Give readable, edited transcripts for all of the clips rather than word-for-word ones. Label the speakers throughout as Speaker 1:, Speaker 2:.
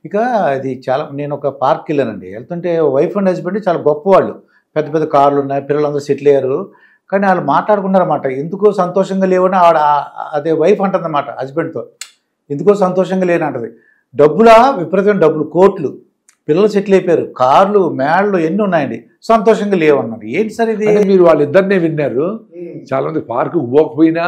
Speaker 1: ఇక అది చాలా నేను ఒక పార్క్కి వెళ్ళానండి. వెళ్తుంటే వైఫ్ అండ్ హస్బెండ్ చాలా గొప్పవాళ్ళు. పెద్ద పెద్ద కార్లు ఉన్నాయి, పిల్లలందరూ సెటిల్ అయ్యారు. కానీ వాళ్ళు మాట్లాడుకున్నారన్నమాట. ఎందుకో సంతోషంగా లేవని అదే వైఫ్ అంటుందన్నమాట హస్బెండ్తో. ఎందుకో సంతోషంగా లేనంటది. డబ్బులా విపరీతమైన డబ్బులు, కోట్లు. పిల్లలు సెటిల్ అయిపోయారు, కార్లు మేళ్ళు ఎన్ని ఉన్నాయండి, సంతోషంగా లేవన్నారు. ఏంటి సార్ ఇది?
Speaker 2: మీరు వాళ్ళిద్దరినే విన్నారు. చాలా మంది పార్కుకు పోకపోయినా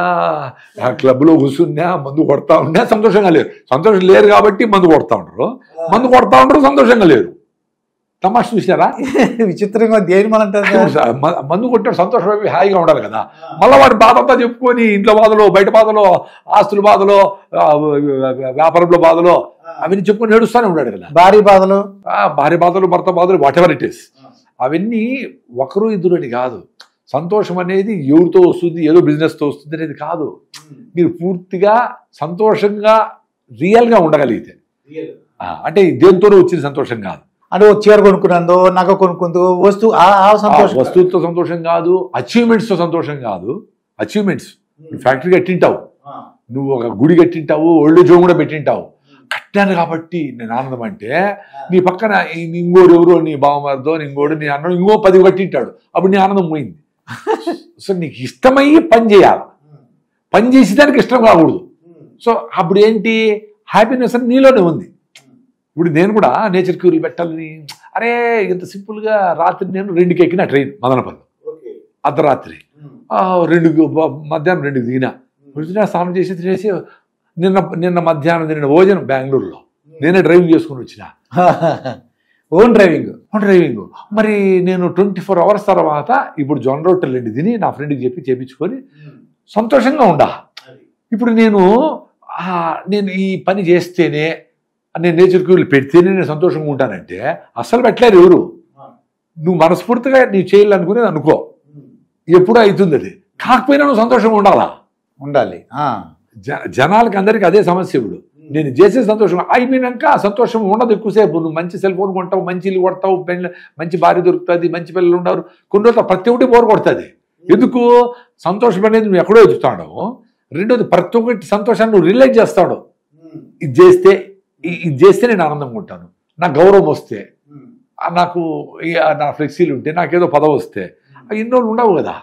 Speaker 2: ఆ క్లబ్లో కూర్చున్నా మందు కొడతా ఉన్నా సంతోషంగా లేరు. సంతోషం లేరు కాబట్టి మందు కొడతా ఉంటారు, మందు కొడతా ఉంటారు, సంతోషంగా లేరు. తమాష చూసారా?
Speaker 1: విచిత్రంగా దేని మన
Speaker 2: మందు కొట్టాడు సంతోషం హాయిగా ఉండాలి కదా. మళ్ళీ వాడి బాధ అంతా చెప్పుకొని ఇంట్లో బాధలో, బయట బాధలో, ఆస్తుల బాధలో, వ్యాపారంలో బాధలో అవన్నీ చెప్పుకొని ఏడుస్తూనే ఉన్నాడు కదా. భార్య బాధలు, భర్త బాధలు, వాట్ ఎవర్ ఇట్ ఈస్. అవన్నీ ఒకరు ఇద్దరు అని కాదు. సంతోషం అనేది ఎవరితో వస్తుంది, ఏదో బిజినెస్తో వస్తుంది అనేది కాదు. మీరు పూర్తిగా సంతోషంగా రియల్గా ఉండగలిగితే, అంటే దేనితోనూ వచ్చిన సంతోషం కాదు.
Speaker 1: అంటే చీర కొనుక్కున్నందో, నగ కొనుక్కుందో,
Speaker 2: వస్తువులతో సంతోషం కాదు, అచీవ్మెంట్స్తో సంతోషం కాదు. అచీవ్మెంట్స్, ఫ్యాక్టరీ కట్టింటావు, నువ్వు ఒక గుడి కట్టింటావు, ఓల్డ్ ఏజ్ హోమ్ కూడా పెట్టింటావు. కట్టాను కాబట్టి నేను ఆనందం. అంటే నీ పక్కన ఇంకోడు ఎవరో, నీ బావమరిదో, ఇంకోడు, నీ అన్న ఇంకో 10 కట్టింటాడు, అప్పుడు నీ ఆనందం పోయింది. సో నీకు ఇష్టమయ్యి పని చేయాలి, పని చేసేదానికి ఇష్టం కాకూడదు. సో అప్పుడు ఏంటి, హ్యాపీనెస్ అని నీలోనే ఉంది. ఇప్పుడు నేను కూడా నేచర్ క్యూర్లు పెట్టాలని, అరే ఇంత సింపుల్గా రాత్రి నేను 2కి ఎక్కిన ట్రైన్ మదనపల్లి, అర్ధరాత్రి 2 మధ్యాహ్నం 2కి దిగినా, స్నానం చేసి తినేసి నిన్న మధ్యాహ్నం తిన్న భోజనం బెంగళూరులో నేనే డ్రైవింగ్ చేసుకుని వచ్చిన.
Speaker 1: Own driving.
Speaker 2: మరి నేను 24 hours తర్వాత ఇప్పుడు జొన్న రొట్టెలు 2 తిని నా ఫ్రెండ్కి చెప్పి చేయించుకొని సంతోషంగా ఉండా. ఇప్పుడు నేను ఈ పని చేస్తేనే, నేను నేచర్ క్యూర్లు పెడితేనే నేను సంతోషంగా ఉంటానంటే అస్సలు పెట్టలేరు ఎవరు. నువ్వు మనస్ఫూర్తిగా నీవు చేయాలనుకునేది అనుకో, ఎప్పుడూ అవుతుంది. అది కాకపోయినా నువ్వు సంతోషంగా ఉండాలి. జనాలకి అందరికీ అదే సమస్య. ఇప్పుడు నేను చేసే సంతోషం అయిపోయినాక ఆ సంతోషం ఉండదు ఎక్కువసేపు. నువ్వు మంచి సెల్ ఫోన్ కొంటావు, మంచి ఇల్లు కొడతావు, మంచి భార్య దొరుకుతుంది, మంచి పిల్లలు ఉండవు, కొన్ని రోజులు ప్రతి ఒక్కటి బోర్ కొడుతుంది. ఎందుకు? సంతోషం అనేది నువ్వు ఎక్కడో ఎదుగుతాడు. రెండోది, ప్రతి ఒక్కటి సంతోషాన్ని నువ్వు రిలేట్ చేస్తాడు. ఇది చేస్తే నేను ఆనందంగా ఉంటాను, నాకు గౌరవం వస్తే, నాకు నా ఫ్లెక్సీలు ఉంటే, నాకేదో పదవి వస్తే, ఎన్నో ఉండవు కదా.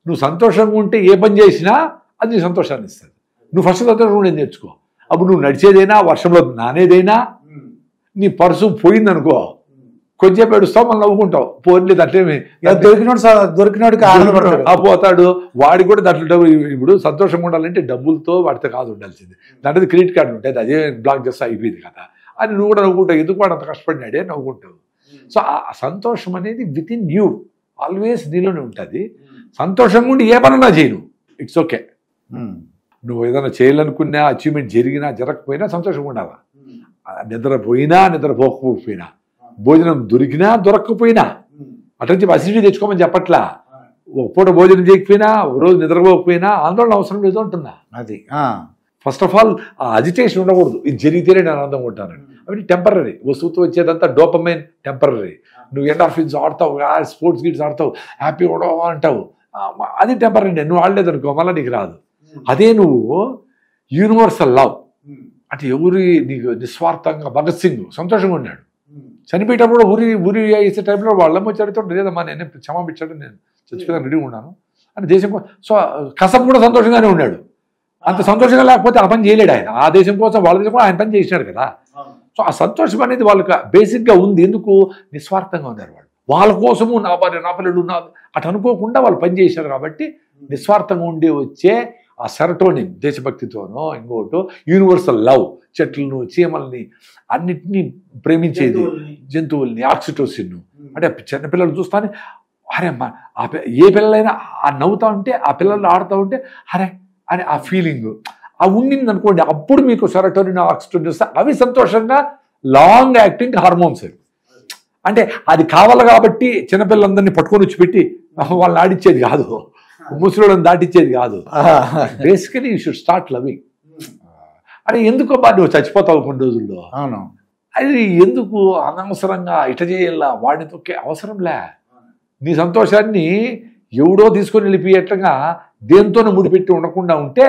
Speaker 2: నువ్వు సంతోషంగా ఉంటే ఏ పని చేసినా అది నీ సంతోషాన్ని ఇస్తుంది. నువ్వు ఫస్ట్ సంతోషంగా ఉండేది నేర్చుకో. అప్పుడు నువ్వు నడిచేదైనా, వర్షంలో నానేదైనా, నీ పర్సు పోయిందనుకో, కొంచెం ఏడుస్తావు, మళ్ళీ నవ్వుకుంటావు, పోలేదు అట్లేమి.
Speaker 1: దొరికినోడికి
Speaker 2: పోతాడు, వాడికి కూడా దాంట్లో. ఇప్పుడు సంతోషంగా ఉండాలంటే డబ్బులతో వాడితో కాదు ఉండాల్సింది. దాంట్లో క్రెడిట్ కార్డు ఉంటుంది, అదే బ్లాక్ చేస్తే అయిపోయింది కదా అని నువ్వు కూడా నవ్వుకుంటావు. ఎందుకు వాడు అంత కష్టపడినాడే నవ్వుకుంటావు. సో ఆ సంతోషం అనేది విత్ ఇన్ యూ, ఆల్వేస్ నీలోనే ఉంటుంది. సంతోషంగా ఉండి ఏ పనన్నా చేయను, ఇట్స్ ఓకే. నువ్వు ఏదైనా చేయాలనుకున్నా, అచీవ్మెంట్ జరిగినా జరగకపోయినా సంతోషంగా ఉండాలా. నిద్రపోయినా నిద్రపోకపోయినా, భోజనం దొరికినా దొరకకపోయినా, అట్లా చెప్పి అసిడిటీ తెచ్చుకోమని చెప్పట్లా. ఒక పూట భోజనం చేయకపోయినా, ఒక రోజు నిద్రపోకపోయినా ఆందోళన అవసరం లేదు అంటున్నా.
Speaker 1: అది
Speaker 2: ఫస్ట్ ఆఫ్ ఆల్ ఆ అజిటేషన్ ఉండకూడదు. ఇది జరిగితేనే నేను ఆనందంగా ఉంటానని. అవి టెంపరీ. వస్తువుతో వచ్చేదంతా డోపమైన్, టెంపరీ. నువ్వు ఎండార్ఫిన్స్ ఆడతావు, స్పోర్ట్స్ గిట్స్ ఆడతావు, హ్యాపీ ఉండవు అంటావు, అది టెంపరీ. నువ్వు ఆడలేదు అనుకో, మళ్ళీ నీకు రాదు. అదే నువ్వు యూనివర్సల్ లవ్ అంటే ఎవరి నీకు నిస్వార్థంగా, భగత్ సింగ్ సంతోషంగా ఉన్నాడు, చనిపోయేటప్పుడు ఊరి వేసే టైంలో వాళ్ళమ్మ చరిత్ర లేదమ్మా, నేను క్షమాపించాడు, నేను చచ్చిపోయాను, రెడీగా ఉన్నాను అని దేశం. సో కసబ్ కూడా సంతోషంగానే ఉన్నాడు. అంత సంతోషంగా లేకపోతే ఆ పని చేయలేడు ఆయన. ఆ దేశం కోసం, వాళ్ళ దేశం కూడా ఆయన పని చేసినాడు కదా. సో ఆ సంతోషం అనేది వాళ్ళకి బేసిక్గా ఉంది. ఎందుకు? నిస్వార్థంగా ఉన్నారు వాళ్ళు. వాళ్ళ కోసము నా భార్య, నా పిల్లలు, నా అటు అనుకోకుండా వాళ్ళు పని చేశారు కాబట్టి నిస్వార్థంగా ఉండే వచ్చే ఆ సెరటోనిన్, దేశభక్తితోనో ఇంకోటో, యూనివర్సల్ లవ్, చెట్లను, చీమల్ని, అన్నిటినీ ప్రేమించేది, జంతువుల్ని, ఆక్సిటోసిన్. అంటే చిన్నపిల్లలు చూస్తానే అరే అమ్మా, ఏ పిల్లలైనా ఆ నవ్వుతా ఉంటే, ఆ పిల్లలు ఆడుతూ ఉంటే అరే అని ఆ ఫీలింగ్ ఆ ఉండింది అనుకోండి, అప్పుడు మీకు సెరటోనిన్, ఆక్సిటోసిన్ వస్తే అవి సంతోషంగా లాంగ్ యాక్టింగ్ హార్మోన్స్. అంటే అది కావాలి కాబట్టి చిన్నపిల్లలందరినీ పట్టుకొని వచ్చి పెట్టి వాళ్ళని ఆడిచ్చేది కాదు, ముసలిని దాటిచ్చేది కాదు. Basically you should start loving. అరే ఎందుకో బా నువ్వు చచ్చిపోతావు కొన్ని రోజుల్లో,
Speaker 1: అవును,
Speaker 2: అది ఎందుకు అనవసరంగా ఇట చేయాల, వాడిని తొక్కే అవసరంలే. నీ సంతోషాన్ని ఎవడో తీసుకొని వెళ్ళిపోయేట్లుగా దేంతోనూ ముడిపెట్టి ఉండకుండా ఉంటే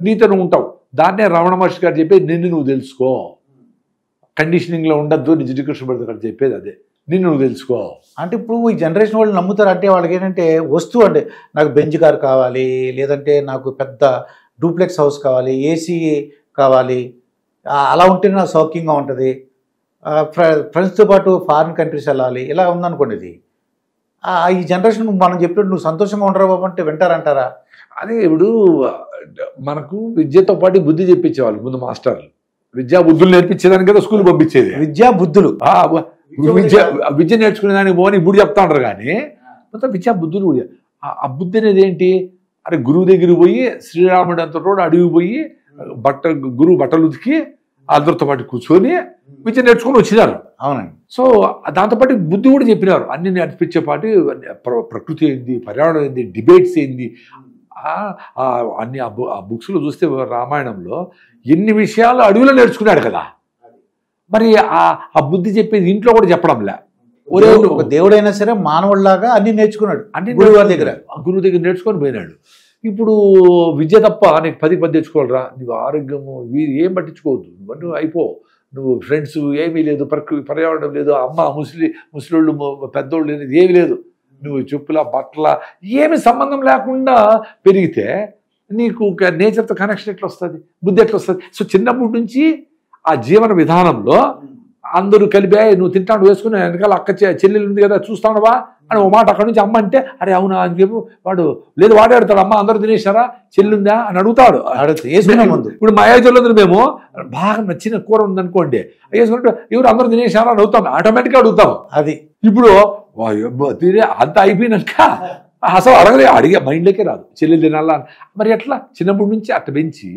Speaker 2: నీతో ఉంటావు. దాన్నే రమణ మహర్షి గారు చెప్పేది, నిన్ను నువ్వు తెలుసుకో. కండిషనింగ్లో ఉండద్దు, నీ శ్రీకృష్ణ భరత్ చెప్పేది అదే, నిన్ను నువ్వు తెలుసుకో.
Speaker 1: అంటే ఇప్పుడు ఈ జనరేషన్ వాళ్ళు నమ్ముతారు అంటే వాళ్ళకి ఏంటంటే వస్తువు అంటే నాకు బెంజ్ కార్ కావాలి, లేదంటే నాకు పెద్ద డూప్లెక్స్ హౌస్ కావాలి, ఏసీ కావాలి, అలా ఉంటేనే నాకు సౌఖ్యంగా ఉంటుంది, ఫ్రెండ్స్తో పాటు ఫారిన్ కంట్రీస్ వెళ్ళాలి, ఇలా ఉందనుకోండి. ఇది ఈ జనరేషన్ మనం చెప్పినట్టు నువ్వు సంతోషంగా ఉండరా బాబు అంటే వింటారంటారా?
Speaker 2: అదే ఇప్పుడు మనకు విద్యతో పాటు బుద్ధి చెప్పించేవాళ్ళు ముందు మాస్టర్లు, విద్యా బుద్ధులు నేర్పించేదానికి కదా స్కూల్ పంపించేది.
Speaker 1: విద్యా బుద్ధులు
Speaker 2: విద్య నేర్చుకునే దానికి పోని ఇప్పుడు చెప్తా ఉంటారు కానీ మొత్తం విద్యా బుద్ధులు. ఆ బుద్ధి అనేది ఏంటి? అరే గురువు దగ్గరికి పోయి శ్రీరాముడు అంత రోడ్డు అడవికి పోయి గురువు బట్టలు ఉతికి అందరితో పాటు కూర్చొని విద్య నేర్చుకొని వచ్చినారు.
Speaker 1: అవునండి.
Speaker 2: సో దాంతోపాటు బుద్ధి కూడా చెప్పినారు, అన్ని నేర్పించే పాటు ప్రకృతి ఏంది, పర్యావరణం ఏంది, డిబేట్స్ ఏంది, అన్ని ఆ బుక్స్లో చూస్తే రామాయణంలో ఎన్ని విషయాలు అడవిలో నేర్చుకున్నాడు కదా. మరి ఆ బుద్ధి చెప్పేది ఇంట్లో కూడా చెప్పడంలే.
Speaker 1: ఒక దేవుడైనా సరే మానవుడిలాగా అన్ని నేర్చుకున్నాడు, అన్ని గురువు దగ్గర
Speaker 2: నేర్చుకొని పోయినాడు. ఇప్పుడు విద్య తప్ప నీకు 10 తెచ్చుకోవాలరా, నీకు ఆరోగ్యము ఏం పట్టించుకోవద్దు, నువ్వు అయిపో, నువ్వు ఫ్రెండ్స్ ఏమీ లేదు, పర్యావరణం లేదు, అమ్మ ముసలోళ్ళు పెద్దోళ్ళు లేదు, ఏమీ లేదు, నువ్వు చెప్పుల బట్టల ఏమి సంబంధం లేకుండా పెరిగితే నీకు నేచర్తో కనెక్షన్ ఎట్లా వస్తుంది, బుద్ధి ఎట్లా వస్తుంది? సో చిన్నప్పటి నుంచి ఆ జీవన విధానంలో అందరూ కలిపే నువ్వు తింటాడు వేసుకుని వెనకాల అక్క చెల్లెలు ఉంది కదా చూస్తానవా అని ఒక మాట అక్కడి నుంచి అమ్మ అంటే అరే అవునా అని చెప్పి వాడు లేదు వాడే అడుగుతాడు, అమ్మ అందరూ తినేసారా చెల్లుందా అని అడుగుతాడు. ఇప్పుడు మా ఏజ్లో మేము బాగా నచ్చిన కూర ఉందనుకోండి వేసుకుంటే ఎవరు అందరూ తినేసారా అని అవుతాం, ఆటోమేటిక్గా అడుగుతాం.
Speaker 1: అది ఇప్పుడు
Speaker 2: తినే అంత అయిపోయినాక అసలు అడిగే మైండ్లోకే రాదు చెల్లెలు తినాలా. మరి ఎట్లా చిన్నప్పటి నుంచి అట్ట పెంచి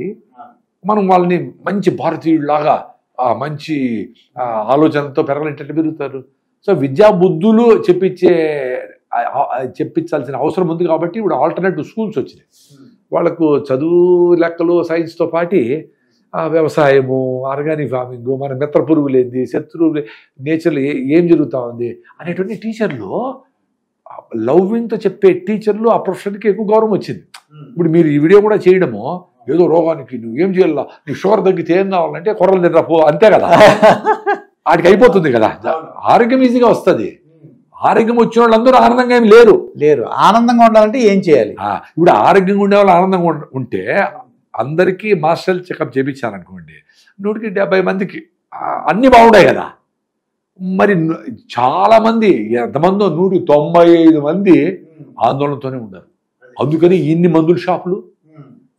Speaker 2: మనం వాళ్ళని మంచి భారతీయుడిలాగా మంచి ఆలోచనతో పెరగాలంటే పెరుగుతారు. సో విద్యా బుద్ధులు చెప్పించాల్సిన అవసరం ఉంది కాబట్టి ఇప్పుడు ఆల్టర్నేటివ్ స్కూల్స్ వచ్చినాయి. వాళ్ళకు చదువు లెక్కలు సైన్స్తో పాటు వ్యవసాయము, ఆర్గానిక్ ఫార్మింగ్, మన మిత్ర పురుగులేంది, శత్రువులు నేచర్లో ఏం జరుగుతూ ఉంది అనేటువంటి టీచర్లు, లవ్వింగ్తో చెప్పే టీచర్లు ఆ ప్రొఫెషన్కి ఎక్కువ గౌరవం వచ్చింది. ఇప్పుడు మీరు ఈ వీడియో కూడా చేయడము ఏదో రోగానికి నువ్వు ఏం చేయాలా, నీ షుగర్ తగ్గితే ఏం కావాలంటే కొర్రలు తినరా పో అంతే కదా, వాటికి అయిపోతుంది కదా, ఆరోగ్యం ఈజీగా వస్తుంది. ఆరోగ్యం వచ్చిన వాళ్ళందరూ ఆనందంగా ఏమి లేరు.
Speaker 1: ఆనందంగా ఉండాలంటే ఏం చేయాలి?
Speaker 2: ఇప్పుడు ఆరోగ్యంగా ఉండే వాళ్ళు ఆనందంగా ఉంటే అందరికీ మాస్టర్ చెకప్ చేయించారనుకోండి 170 మందికి అన్నీ బాగున్నాయి కదా. మరి చాలామంది ఎంతమందో 195 మంది ఆందోళనతోనే ఉన్నారు. అందుకని ఇన్ని మందుల షాపులు,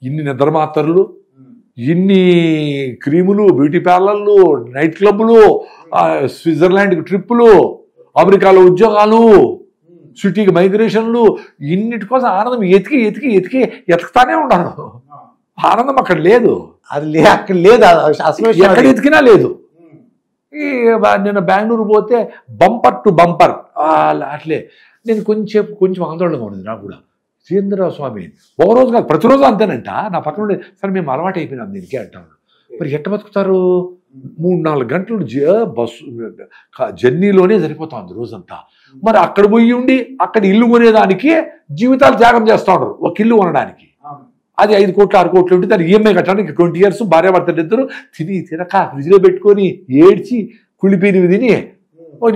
Speaker 2: ఇన్ని నిద్ర మాత్రలు, ఇన్ని క్రీములు, బ్యూటీ పార్లర్లు, నైట్ క్లబ్లు, స్విట్జర్లాండ్కి ట్రిప్పులు, అమెరికాలో ఉద్యోగాలు, సిటీకి మైగ్రేషన్లు, ఇన్నిటి కోసం ఆనందం ఎతుకుతానే ఉన్నాడు. ఆనందం అక్కడ లేదు,
Speaker 1: అక్కడ లేదు, అసలు
Speaker 2: ఎక్కడ ఎతికినా లేదు. నేను బెంగళూరు పోతే బంపర్ టు బంపర్ అట్లే నేను కొంచెం ఆందోళనగా ఉండేది నాకు కూడా. శ్రీధరరావు స్వామి ఒకరోజు కాదు ప్రతిరోజు అంతేనంట. నా పక్కన ఉండే సరే మేము అలవాటు అయిపోయినాం దీనికి అంటాను. మరి ఎట్ట బతుకుతారు? 3-4 గంటలు బస్సు జర్నీలోనే సరిపోతుంది రోజంతా. మరి అక్కడ పోయి ఉండి అక్కడ ఇల్లు కొనేదానికి జీవితాలు త్యాగం చేస్తూ ఉంటారు ఒక ఇల్లు కొనడానికి. అది 5 కోట్లు 6 కోట్లు ఉంటే దాన్ని ఈఎంఐ కట్టడానికి 20 years భార్యాభర్తలు ఇద్దరు తినక ఫ్రిడ్జ్లో పెట్టుకొని ఏడ్చి కుళ్ళిపోయినవి తిని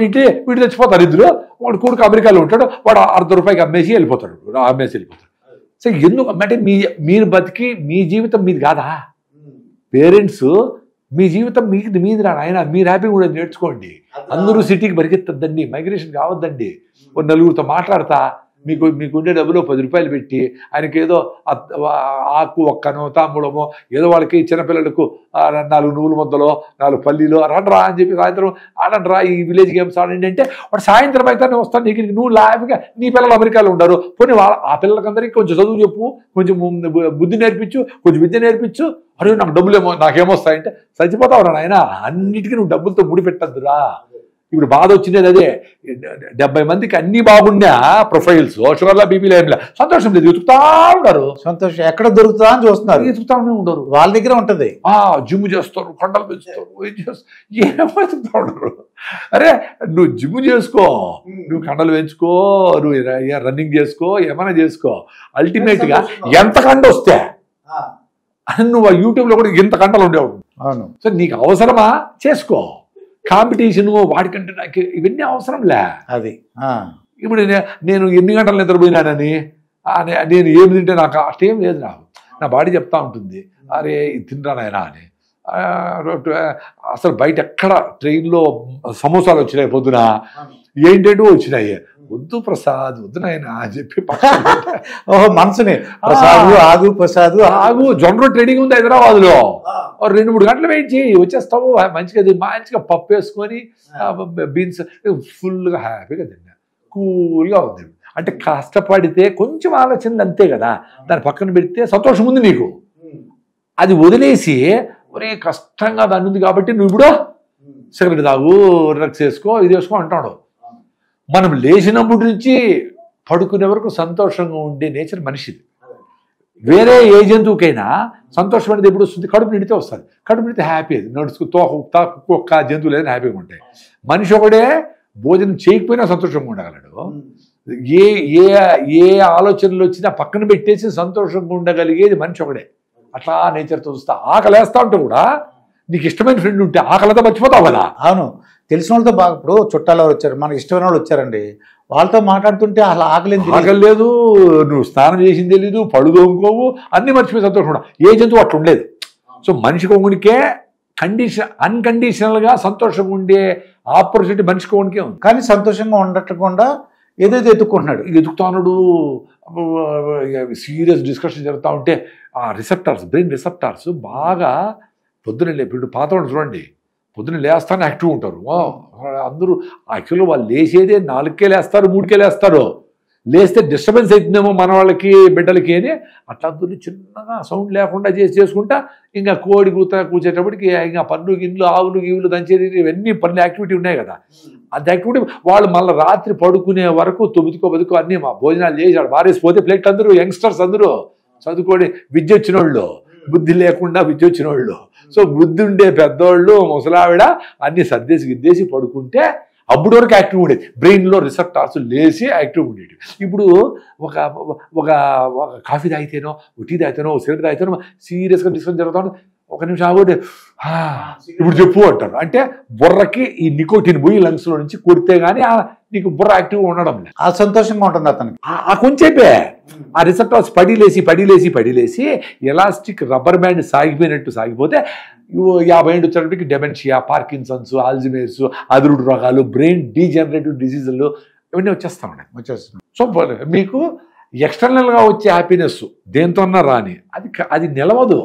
Speaker 2: ఇంటే వీడు తెచ్చిపోతారు ఇద్దరు. వాడు కొడుకు అమెరికాలో ఉంటాడు, వాడు ₹1/2 అమ్మేసి వెళ్ళిపోతాడు. సో ఎందుకు అంటే మీరు బతికి మీ జీవితం మీది కాదా? పేరెంట్స్ మీ జీవితం మీది రా ఆయన, మీరు హ్యాపీగా కూడా నేర్చుకోండి. అందరూ సిటీకి పరిగెత్తద్దండి, మైగ్రేషన్ కావద్దండి. ఒక నలుగురితో మాట్లాడతా మీకు ఉండే డబ్బులో ₹10 పెట్టి ఆయనకి ఏదో ఆకు ఒక్కనో తాంబూలమో ఏదో వాళ్ళకి చిన్నపిల్లలకు 4 నువ్వుల ముద్దలో 4 పల్లీలో రండ్రా అని చెప్పి సాయంత్రం ఆడండ్రా ఈ విలేజ్ గేమ్స్ ఆడండి అంటే వాడు సాయంత్రం అయితే వస్తాను నీకు, నువ్వు లాభగా నీ పిల్లలు అమెరికాలో ఉండరు. పోనీ ఆ పిల్లలకందరికీ కొంచెం చదువు చెప్పు, కొంచెం బుద్ధి నేర్పించు, కొంచెం విద్య నేర్పించు. అరే నాకు డబ్బులు నాకేమొస్తాయంటే చచ్చిపోతావు ఆయన. అన్నిటికీ నువ్వు డబ్బులతో ముడిపెట్టద్దురా. ఇప్పుడు బాధ వచ్చినది అదే. 70 మందికి అన్ని బాగున్నా ప్రొఫైల్స్, షుగర్లా బీపీలో ఏం లేదు, సంతోషం లేదు, ఎతుకుతా ఉన్నారు.
Speaker 1: సంతోషం ఎక్కడ దొరుకుతా అని చూస్తున్నారు,
Speaker 2: ఎతుకుతానే ఉండరు.
Speaker 1: వాళ్ళ దగ్గర ఉంటుంది.
Speaker 2: జిమ్ చేస్తారు, కొండలు పెంచుతారు, ఏమో ఎతుకుతా ఉండరు. అరే నువ్వు జిమ్ చేసుకో, నువ్వు కండలు పెంచుకో, నువ్వు రన్నింగ్ చేసుకో, ఏమైనా చేసుకో. అల్టిమేట్ గా ఎంత కండ వస్తే నువ్వు యూట్యూబ్ లో కూడా ఇంత కండలు ఉండేవాడు.
Speaker 1: అవును.
Speaker 2: సో నీకు అవసరమా చేసుకో. కాంపిటీషను వాడికంటే నాకు ఇవన్నీ అవసరంలే.
Speaker 1: అది
Speaker 2: ఇప్పుడు నేను ఎన్ని గంటలు నిద్రపోయినానని నేను ఏమి తింటే నాకు అష్టేం లేదు. నాకు నా బాడీ చెప్తా ఉంటుంది, అరే ఇది తింటానైనా అని. అసలు బయట ఎక్కడ ట్రైన్లో సమోసాలు వచ్చినాయి పొద్దున, ఏంటంటూ వచ్చినాయి. వద్దు ప్రసాద్, వద్దు నాయనా అని చెప్పి
Speaker 1: ఓహో మనసుని ప్రసాదు ఆగు ప్రసాదు
Speaker 2: ఆగు. జొన్న ట్రైనింగ్ ఉంది హైదరాబాద్లో, 2-3 గంటలు వెయిట్ చేయి, వచ్చేస్తావు. మంచిగా పప్పు వేసుకొని బీన్స్ ఫుల్గా హ్యాపీగా తిన్నా, కూల్గా ఉంది. అంటే కష్టపడితే కొంచెం ఆలోచనలు అంతే కదా, దాన్ని పక్కన పెడితే సంతోషం ఉంది నీకు. అది వదిలేసి ఒరే కష్టంగా దాన్ని ఉంది కాబట్టి నువ్వు ఇప్పుడు సిగరెట్ తాగు, డ్రగ్స్ వేసుకో, ఇది వేసుకో అంటాడు. మనం లేచినప్పటి నుంచి పడుకునే వరకు సంతోషంగా ఉండే నేచర్ మనిషిది. వేరే ఏ జంతువుకైనా సంతోషం అనేది ఎప్పుడు వస్తుంది? కడుపు నిండితే వస్తుంది. కడుపు నిండితే హ్యాపీ, అది నడుచుకు తోక కుక్క జంతువులు ఏదైనా హ్యాపీగా ఉంటాయి. మనిషి ఒకడే భోజనం చేయకపోయినా సంతోషంగా ఉండగలడు. ఏ ఏ ఏ ఆలోచనలు వచ్చినా పక్కన పెట్టేసి సంతోషంగా ఉండగలిగేది మనిషి ఒకడే. అట్లా నేచర్తో చూస్తా. ఆకలేస్తా ఉంటే కూడా నీకు ఇష్టమైన ఫ్రెండ్ ఉంటే ఆకలితో మర్చిపోతావు కదా.
Speaker 1: అవును, తెలిసిన వాళ్ళతో బాగా. ఇప్పుడు చుట్టాలు వచ్చారు, మనకి ఇష్టమైన వాళ్ళు వచ్చారండి, వాళ్ళతో మాట్లాడుతుంటే అసలు ఆకలి
Speaker 2: లేదు, నువ్వు స్నానం చేసింది తెలీదు, పడుకోవు, అన్ని మర్చిపోయి సంతోషం ఉండ. ఏ జంతువు అట్లా ఉండలేదు. సో మనిషి కొనుకే అన్కండిషనల్గా సంతోషంగా ఉండే ఆపర్చునిటీ మనిషి కొనుకే ఉంది.
Speaker 1: కానీ సంతోషంగా ఉండకుండా ఏదైతే
Speaker 2: ఎదుగుతున్నాడు. సీరియస్ డిస్కషన్ జరుగుతూ ఉంటే ఆ రిసెప్టార్స్, బ్రెయిన్ రిసెప్టార్స్ బాగా పొద్దున ఇప్పుడు పాత వాళ్ళు చూడండి, పొద్దున్న లేస్తానే యాక్టివ్ ఉంటారు అందరూ. యాక్చువల్గా వాళ్ళు లేచేదే 4కే లేస్తారు, 3కే లేస్తారు. లేస్తే డిస్టర్బెన్స్ అవుతుందేమో మన వాళ్ళకి, బిడ్డలకి అని అట్లా చిన్నగా సౌండ్ లేకుండా చేసుకుంటా ఇంకా కోడి కూర్చేటప్పటికి ఇంకా పన్ను గిన్నెలు, ఆవులు గీవులు దంచేది, ఇవన్నీ పనులు యాక్టివిటీ ఉన్నాయి కదా. అది యాక్టివిటీ వాళ్ళు మళ్ళీ రాత్రి పడుకునే వరకు 9కో అన్నీ మా భోజనాలు చేసి వారేసిపోతే ప్లేట్లు అందరూ యంగ్స్టర్స్ అందరూ చదువుకోని విద్య వచ్చిన వాళ్ళు, బుద్ధి లేకుండా విద్య వచ్చిన వాళ్ళు. సో బుద్ధి ఉండే పెద్దోళ్ళు, ముసలావిడ అన్ని సర్దేసి గిద్దేసి పడుకుంటే అప్పుడు వరకు యాక్టివ్ ఉండేది. బ్రెయిన్లో రిసెప్టార్స్ లేచి యాక్టివ్ ఉండేవి. ఇప్పుడు ఒక ఒక కాఫీ తాగితేనో, టీ తాగితేనో, సిగరెట్ తాగితేనో సీరియస్గా డిస్కషన్ జరుగుతాను. ఒక నిమిషం ఆగోటే ఇప్పుడు చెప్పు అంటారు. అంటే బుర్రకి ఈ నికోటిన్ పోయి లంగ్స్లో నుంచి కొడితే కానీ నీకు బుర్ర యాక్టివ్గా ఉండడం లేదు.
Speaker 1: ఆ సంతోషంగా ఉంటుంది అతనికి.
Speaker 2: ఆ కొంచెంపే ఆ రిసెప్టార్స్ పడిలేసి ఎలాస్టిక్ రబ్బర్ బ్యాండ్ సాగిపోయినట్టు సాగిపోతే 50 ఏళ్ళు వచ్చేటప్పటికి డెమెన్షియా, పార్కిన్సన్స్, ఆల్జిమేర్స్, అదురుడు రోగాలు, బ్రెయిన్ డీజనరేటివ్ డిసీజులు ఇవన్నీ వచ్చేస్తాయి. సో మీకు ఎక్స్టర్నల్గా వచ్చే హ్యాపీనెస్ దేంతో రాని అది నిలవదు.